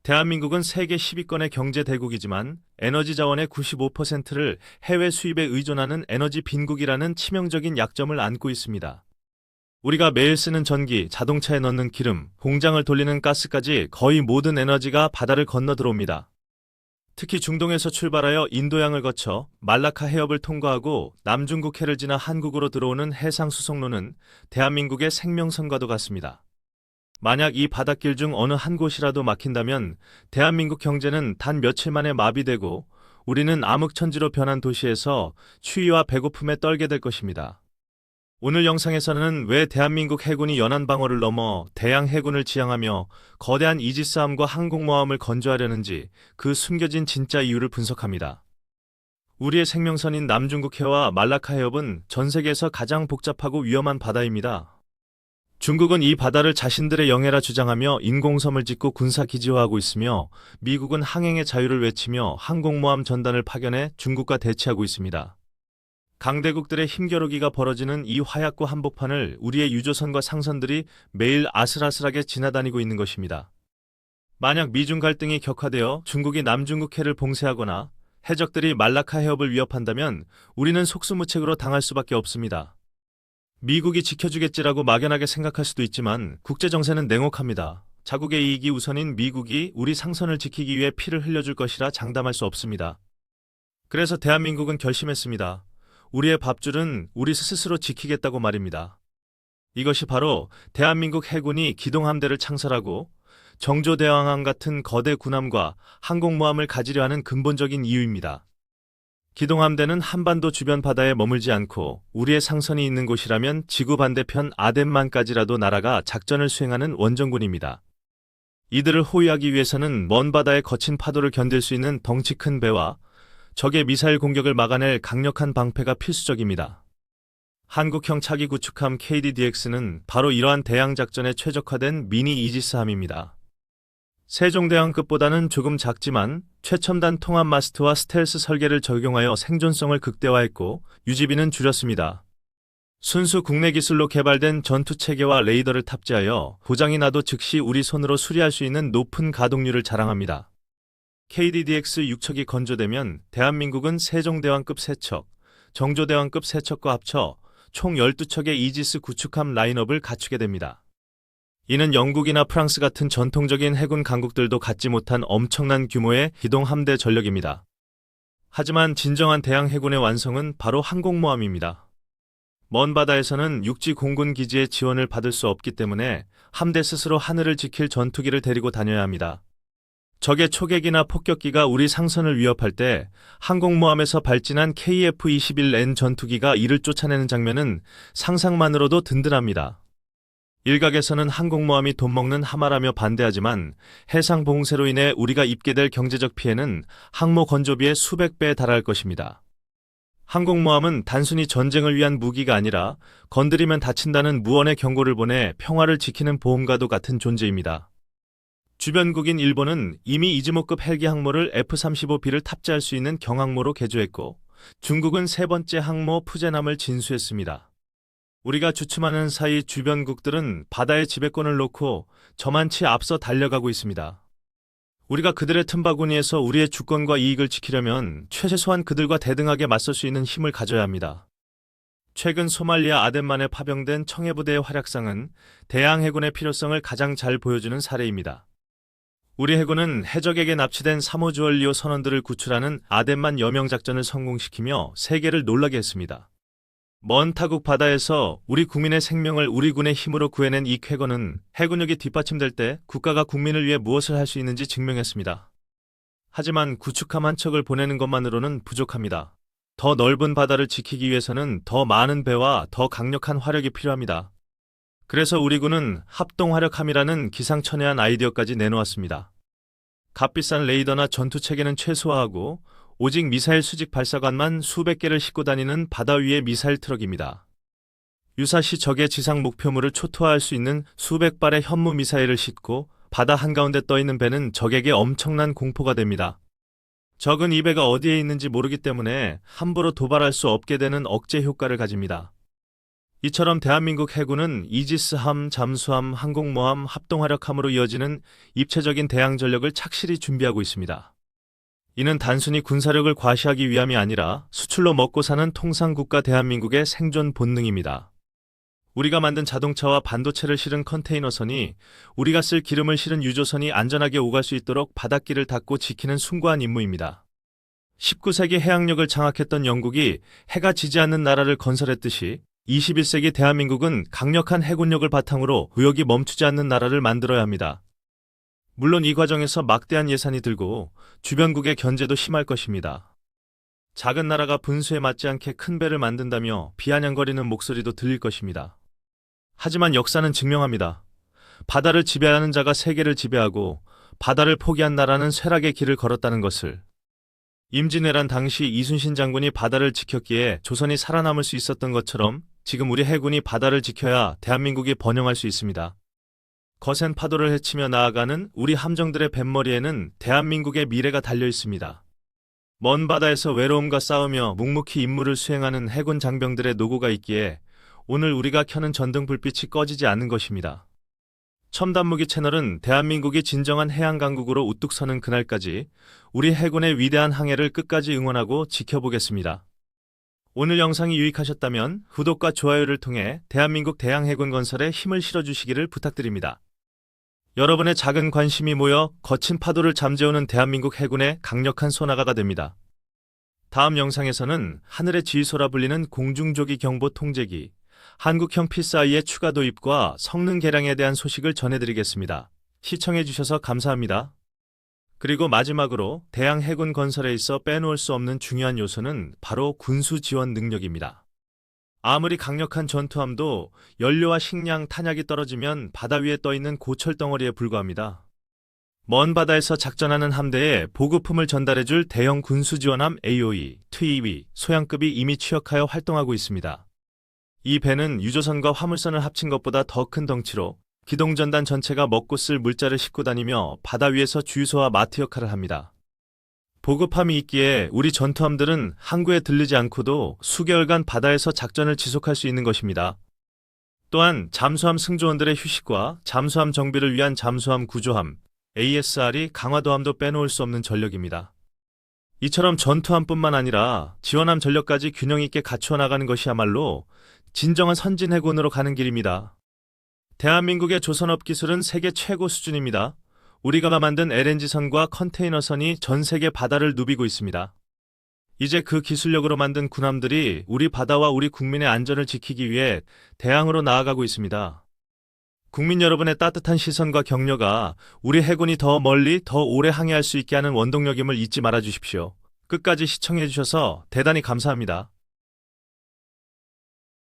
대한민국은 세계 10위권의 경제 대국이지만 에너지 자원의 95%를 해외 수입에 의존하는 에너지 빈국이라는 치명적인 약점을 안고 있습니다. 우리가 매일 쓰는 전기, 자동차에 넣는 기름, 공장을 돌리는 가스까지 거의 모든 에너지가 바다를 건너 들어옵니다. 특히 중동에서 출발하여 인도양을 거쳐 말라카 해협을 통과하고 남중국 해를 지나 한국으로 들어오는 해상 수송로는 대한민국의 생명선과도 같습니다. 만약 이 바닷길 중 어느 한 곳이라도 막힌다면 대한민국 경제는 단 며칠 만에 마비되고 우리는 암흑천지로 변한 도시에서 추위와 배고픔에 떨게 될 것입니다. 오늘 영상에서는 왜 대한민국 해군이 연안방어를 넘어 대양 해군을 지향하며 거대한 이지스함과 항공모함을 건조하려는지 그 숨겨진 진짜 이유를 분석합니다. 우리의 생명선인 남중국해와 말라카 해협은 전 세계에서 가장 복잡하고 위험한 바다입니다. 중국은 이 바다를 자신들의 영해라 주장하며 인공섬을 짓고 군사기지화하고 있으며 미국은 항행의 자유를 외치며 항공모함 전단을 파견해 중국과 대치하고 있습니다. 강대국들의 힘겨루기가 벌어지는 이 화약고 한복판을 우리의 유조선과 상선들이 매일 아슬아슬하게 지나다니고 있는 것입니다. 만약 미중 갈등이 격화되어 중국이 남중국해를 봉쇄하거나 해적들이 말라카 해협을 위협한다면 우리는 속수무책으로 당할 수밖에 없습니다. 미국이 지켜주겠지라고 막연하게 생각할 수도 있지만 국제정세는 냉혹합니다. 자국의 이익이 우선인 미국이 우리 상선을 지키기 위해 피를 흘려줄 것이라 장담할 수 없습니다. 그래서 대한민국은 결심했습니다. 우리의 밥줄은 우리 스스로 지키겠다고 말입니다. 이것이 바로 대한민국 해군이 기동함대를 창설하고 정조대왕항 같은 거대 군함과 항공모함을 가지려 하는 근본적인 이유입니다. 기동함대는 한반도 주변 바다에 머물지 않고 우리의 상선이 있는 곳이라면 지구 반대편 아덴만까지라도 날아가 작전을 수행하는 원정군입니다. 이들을 호위하기 위해서는 먼 바다의 거친 파도를 견딜 수 있는 덩치 큰 배와 적의 미사일 공격을 막아낼 강력한 방패가 필수적입니다. 한국형 차기 구축함 KDDX는 바로 이러한 대양 작전에 최적화된 미니 이지스함입니다. 세종대왕급보다는 조금 작지만 최첨단 통합 마스트와 스텔스 설계를 적용하여 생존성을 극대화했고 유지비는 줄였습니다. 순수 국내 기술로 개발된 전투 체계와 레이더를 탑재하여 고장이 나도 즉시 우리 손으로 수리할 수 있는 높은 가동률을 자랑합니다. KDDX 6척이 건조되면 대한민국은 세종대왕급 3척, 정조대왕급 3척과 합쳐 총 12척의 이지스 구축함 라인업을 갖추게 됩니다. 이는 영국이나 프랑스 같은 전통적인 해군 강국들도 갖지 못한 엄청난 규모의 기동함대 전력입니다. 하지만 진정한 대양 해군의 완성은 바로 항공모함입니다. 먼 바다에서는 육지 공군 기지의 지원을 받을 수 없기 때문에 함대 스스로 하늘을 지킬 전투기를 데리고 다녀야 합니다. 적의 초계기나 폭격기가 우리 상선을 위협할 때 항공모함에서 발진한 KF-21N 전투기가 이를 쫓아내는 장면은 상상만으로도 든든합니다. 일각에서는 항공모함이 돈먹는 하마라며 반대하지만 해상 봉쇄로 인해 우리가 입게 될 경제적 피해는 항모 건조비의 수백 배에 달할 것입니다. 항공모함은 단순히 전쟁을 위한 무기가 아니라 건드리면 다친다는 무언의 경고를 보내 평화를 지키는 보험과도 같은 존재입니다. 주변국인 일본은 이미 이즈모급 헬기 항모를 F-35B를 탑재할 수 있는 경항모로 개조했고 중국은 세 번째 항모 푸젠함을 진수했습니다. 우리가 주춤하는 사이 주변국들은 바다의 지배권을 놓고 저만치 앞서 달려가고 있습니다. 우리가 그들의 틈바구니에서 우리의 주권과 이익을 지키려면 최소한 그들과 대등하게 맞설 수 있는 힘을 가져야 합니다. 최근 소말리아 아덴만에 파병된 청해부대의 활약상은 대양 해군의 필요성을 가장 잘 보여주는 사례입니다. 우리 해군은 해적에게 납치된 사모주얼리오 선원들을 구출하는 아덴만 여명작전을 성공시키며 세계를 놀라게 했습니다. 먼 타국 바다에서 우리 국민의 생명을 우리 군의 힘으로 구해낸 이 쾌거는 해군력이 뒷받침될 때 국가가 국민을 위해 무엇을 할 수 있는지 증명했습니다. 하지만 구축함 한 척을 보내는 것만으로는 부족합니다. 더 넓은 바다를 지키기 위해서는 더 많은 배와 더 강력한 화력이 필요합니다. 그래서 우리 군은 합동화력함이라는 기상천외한 아이디어까지 내놓았습니다. 값비싼 레이더나 전투체계는 최소화하고 오직 미사일 수직 발사관만 수백 개를 싣고 다니는 바다 위의 미사일 트럭입니다. 유사시 적의 지상 목표물을 초토화할 수 있는 수백 발의 현무 미사일을 싣고 바다 한가운데 떠있는 배는 적에게 엄청난 공포가 됩니다. 적은 이 배가 어디에 있는지 모르기 때문에 함부로 도발할 수 없게 되는 억제 효과를 가집니다. 이처럼 대한민국 해군은 이지스함, 잠수함, 항공모함, 합동화력함으로 이어지는 입체적인 대항 전력을 착실히 준비하고 있습니다. 이는 단순히 군사력을 과시하기 위함이 아니라 수출로 먹고 사는 통상국가 대한민국의 생존 본능입니다. 우리가 만든 자동차와 반도체를 실은 컨테이너선이 우리가 쓸 기름을 실은 유조선이 안전하게 오갈 수 있도록 바닷길을 닫고 지키는 숭고한 임무입니다. 19세기 해양력을 장악했던 영국이 해가 지지 않는 나라를 건설했듯이 21세기 대한민국은 강력한 해군력을 바탕으로 의욕이 멈추지 않는 나라를 만들어야 합니다. 물론 이 과정에서 막대한 예산이 들고 주변국의 견제도 심할 것입니다. 작은 나라가 분수에 맞지 않게 큰 배를 만든다며 비아냥거리는 목소리도 들릴 것입니다. 하지만 역사는 증명합니다. 바다를 지배하는 자가 세계를 지배하고 바다를 포기한 나라는 쇠락의 길을 걸었다는 것을. 임진왜란 당시 이순신 장군이 바다를 지켰기에 조선이 살아남을 수 있었던 것처럼 지금 우리 해군이 바다를 지켜야 대한민국이 번영할 수 있습니다. 거센 파도를 헤치며 나아가는 우리 함정들의 뱃머리에는 대한민국의 미래가 달려 있습니다. 먼 바다에서 외로움과 싸우며 묵묵히 임무를 수행하는 해군 장병들의 노고가 있기에 오늘 우리가 켜는 전등 불빛이 꺼지지 않는 것입니다. 첨단무기 채널은 대한민국이 진정한 해양강국으로 우뚝 서는 그날까지 우리 해군의 위대한 항해를 끝까지 응원하고 지켜보겠습니다. 오늘 영상이 유익하셨다면 구독과 좋아요를 통해 대한민국 대양해군 건설에 힘을 실어주시기를 부탁드립니다. 여러분의 작은 관심이 모여 거친 파도를 잠재우는 대한민국 해군의 강력한 소나가가 됩니다. 다음 영상에서는 하늘의 지휘소라 불리는 공중조기 경보 통제기, 한국형 피스아이의 추가 도입과 성능 개량에 대한 소식을 전해드리겠습니다. 시청해주셔서 감사합니다. 그리고 마지막으로 대양 해군 건설에 있어 빼놓을 수 없는 중요한 요소는 바로 군수 지원 능력입니다. 아무리 강력한 전투함도 연료와 식량, 탄약이 떨어지면 바다 위에 떠있는 고철 덩어리에 불과합니다. 먼 바다에서 작전하는 함대에 보급품을 전달해줄 대형 군수지원함 AOE, TEV, 소양급이 이미 취역하여 활동하고 있습니다. 이 배는 유조선과 화물선을 합친 것보다 더 큰 덩치로 기동전단 전체가 먹고 쓸 물자를 싣고 다니며 바다 위에서 주유소와 마트 역할을 합니다. 보급함이 있기에 우리 전투함들은 항구에 들르지 않고도 수개월간 바다에서 작전을 지속할 수 있는 것입니다. 또한 잠수함 승조원들의 휴식과 잠수함 정비를 위한 잠수함 구조함, ASR이 강화도함도 빼놓을 수 없는 전력입니다. 이처럼 전투함뿐만 아니라 지원함 전력까지 균형 있게 갖추어 나가는 것이야말로 진정한 선진 해군으로 가는 길입니다. 대한민국의 조선업 기술은 세계 최고 수준입니다. 우리가 만든 LNG선과 컨테이너선이 전 세계 바다를 누비고 있습니다. 이제 그 기술력으로 만든 군함들이 우리 바다와 우리 국민의 안전을 지키기 위해 대항으로 나아가고 있습니다. 국민 여러분의 따뜻한 시선과 격려가 우리 해군이 더 멀리 더 오래 항해할 수 있게 하는 원동력임을 잊지 말아 주십시오. 끝까지 시청해 주셔서 대단히 감사합니다.